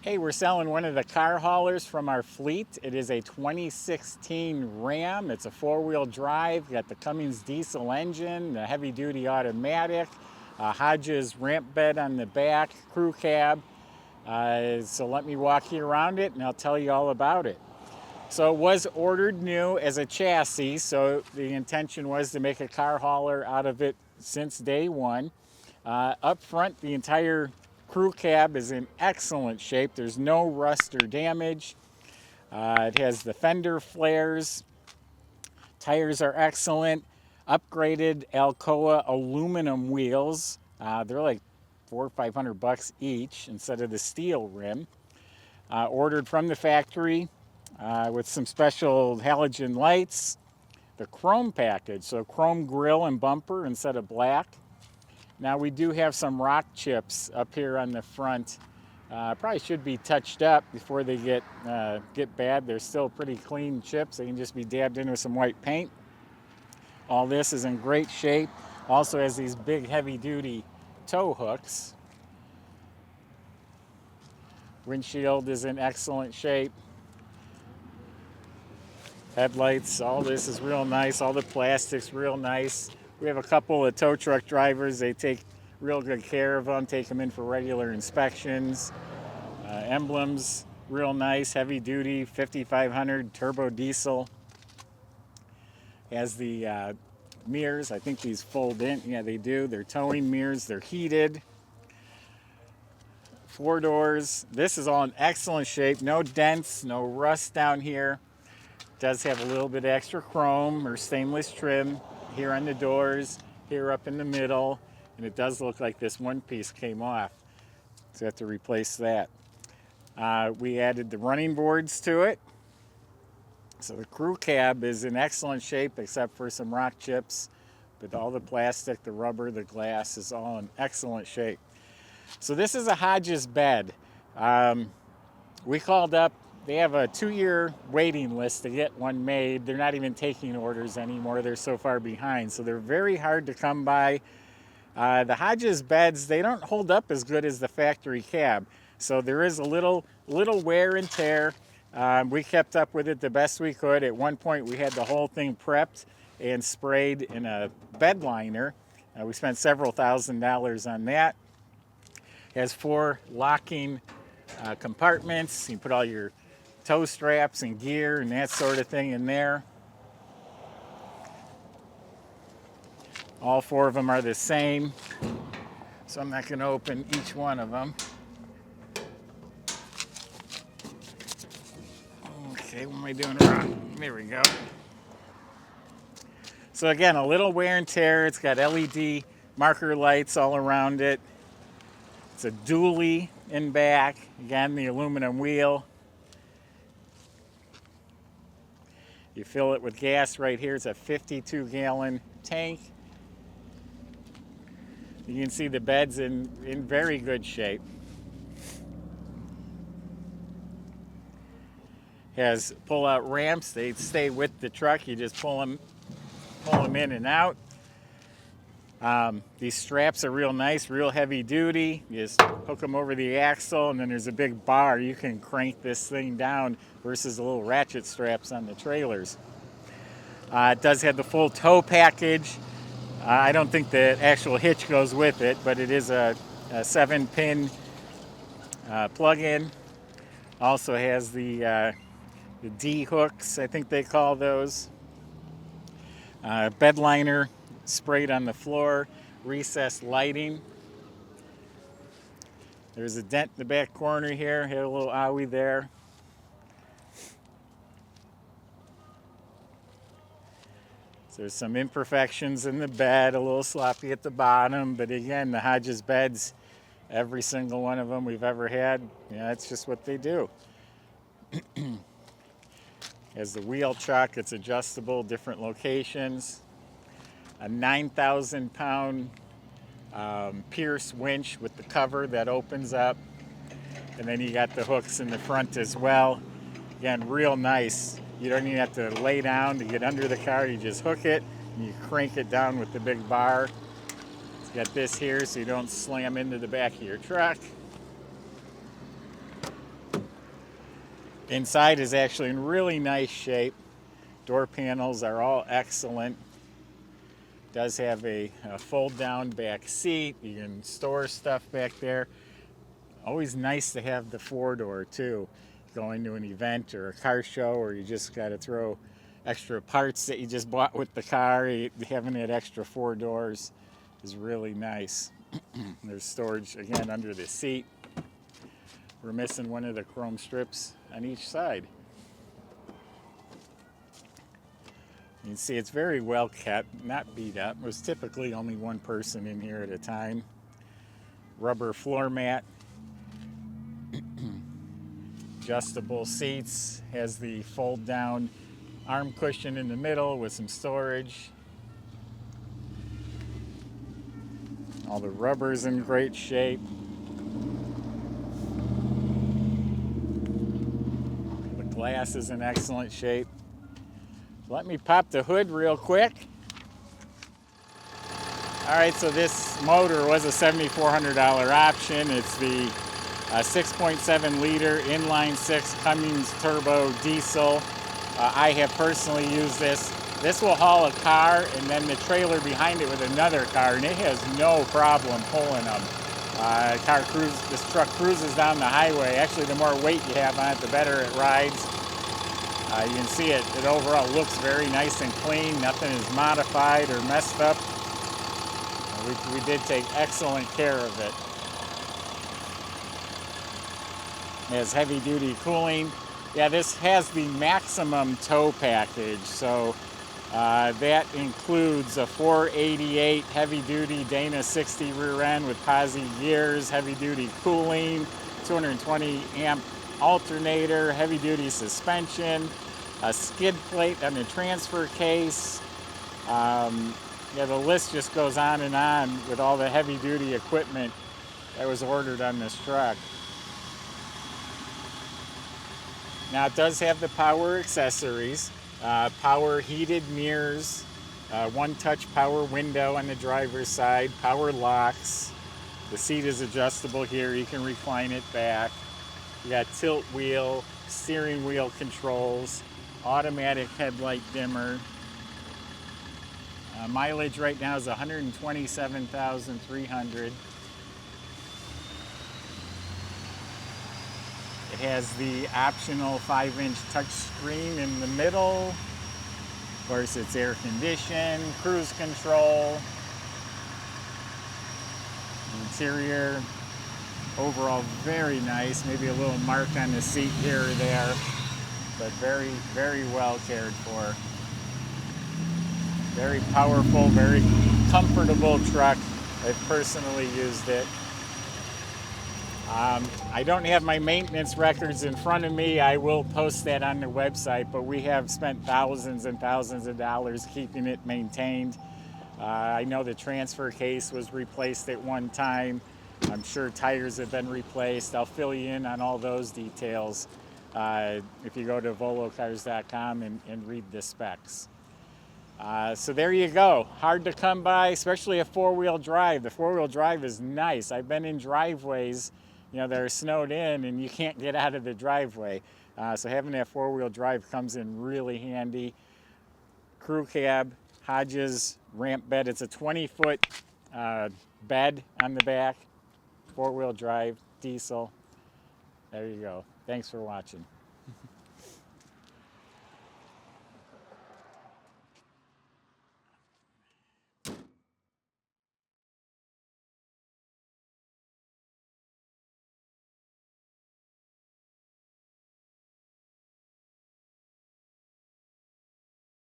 Hey, we're selling one of the car haulers from our fleet. It is a 2016 Ram. It's a four-wheel drive, got the Cummins diesel engine, the heavy-duty automatic, Hodges ramp bed on the back, crew cab. So let me walk you around it and I'll tell you all about it. So it was ordered new as a chassis, so the intention was to make a car hauler out of it since day one. Up front, the entire crew cab is in excellent shape. There's no rust or damage. It has the fender flares. Tires are excellent. Upgraded Alcoa aluminum wheels. They're like $400 or $500 each instead of the steel rim. Ordered from the factory with some special halogen lights. The chrome package, so chrome grille and bumper instead of black. Now we do have some rock chips up here on the front. Probably should be touched up before they get bad. They're still pretty clean chips. They can just be dabbed in with some white paint. All this is in great shape. Also has these big heavy-duty tow hooks. Windshield is in excellent shape. Headlights, all this is real nice. All the plastic's real nice. We have a couple of tow truck drivers. They take real good care of them, take them in for regular inspections. Emblems, real nice, heavy duty, 5500 turbo diesel. Has the mirrors. I think these fold in. Yeah, they do. They're towing mirrors. They're heated. 4 doors. This is all in excellent shape. No dents, no rust down here. Does have a little bit extra chrome or stainless trim here on the doors, here up in the middle, and it does look like this one piece came off, so I have to replace that. We added the running boards to it, so the crew cab is in excellent shape except for some rock chips, but all the plastic, the rubber, the glass is all in excellent shape. So this is a Hodges bed. We called up. They have a 2-year waiting list to get one made. They're not even taking orders anymore. They're so far behind. So they're very hard to come by. The Hodges beds, they don't hold up as good as the factory cab. So there is a little wear and tear. We kept up with it the best we could. At one point, we had the whole thing prepped and sprayed in a bed liner. We spent several $1,000s on that. It has 4 locking compartments. You can put all your tow straps and gear and that sort of thing in there. All 4 of them are the same, so I'm not going to open each one of them. Okay, what am I doing wrong? There we go. So again, a little wear and tear. It's got LED marker lights all around it. It's a dually in back. Again, the aluminum wheel. You fill it with gas right here. It's a 52-gallon tank. You can see the bed's in very good shape. Has pull-out ramps. They stay with the truck. You just pull them in and out. These straps are real nice, real heavy duty. You just hook them over the axle, and then there's a big bar. You can crank this thing down versus the little ratchet straps on the trailers. It does have the full tow package. I don't think the actual hitch goes with it, but it is a 7-pin plug-in. Also has the D hooks, I think they call those. Bed liner sprayed on the floor, recessed lighting. There's a dent in the back corner here, had a little owie there. So there's some imperfections in the bed, a little sloppy at the bottom, but again, the Hodges beds, every single one of them we've ever had, that's just what they do. Has the wheel chuck, it's adjustable, different locations. A 9,000-pound Pierce winch with the cover that opens up. And then you got the hooks in the front as well. Again, real nice. You don't even have to lay down to get under the car. You just hook it and you crank it down with the big bar. It's got this here so you don't slam into the back of your truck. Inside is actually in really nice shape. Door panels are all excellent. Does have a fold down back seat. You can store stuff back there. Always nice to have the 4-door too. Going to an event or a car show, or you just got to throw extra parts that you just bought with the car. Having that extra 4 doors is really nice. There's storage again under the seat. We're missing one of the chrome strips on each side. You can see it's very well kept, not beat up. There's typically only one person in here at a time. Rubber floor mat. Adjustable seats. Has the fold down arm cushion in the middle with some storage. All the rubber's in great shape. The glass is in excellent shape. Let me pop the hood real quick. All right, so this motor was a $7,400 option. It's the 6.7 liter inline 6 Cummins turbo diesel. I have personally used this. This will haul a car and then the trailer behind it with another car, and it has no problem pulling them. This truck cruises down the highway. Actually, the more weight you have on it, the better it rides. You can see it overall looks very nice and clean. Nothing is modified or messed up. We did take excellent care of it. It has heavy duty cooling. Yeah, this has the maximum tow package. So that includes a 488 heavy duty Dana 60 rear end with posi gears, heavy duty cooling, 220 amp alternator, heavy duty suspension, a skid plate on the transfer case. Yeah, the list just goes on with all the heavy duty equipment that was ordered on this truck. Now it does have the power accessories, power heated mirrors, one-touch power window on the driver's side, power locks. The seat is adjustable here, you can recline it back. You got tilt wheel, steering wheel controls, automatic headlight dimmer. Mileage right now is 127,300. It has the optional 5-inch touch screen in the middle. Of course, it's air conditioned, cruise control. Interior, overall very nice. Maybe a little mark on the seat here or there, but very, very well cared for. Very powerful, very comfortable truck. I've personally used it. I don't have my maintenance records in front of me. I will post that on the website, but we have spent thousands and thousands of dollars keeping it maintained. I know the transfer case was replaced at one time. I'm sure tires have been replaced. I'll fill you in on all those details if you go to volocars.com and read the specs. So there you go. Hard to come by, especially a 4-wheel drive. The 4-wheel drive is nice. I've been in driveways, that are snowed in and you can't get out of the driveway. So having that 4-wheel drive comes in really handy. Crew cab, Hodges ramp bed. It's a 20-foot bed on the back. 4-wheel drive, diesel. There you go. Thanks for watching.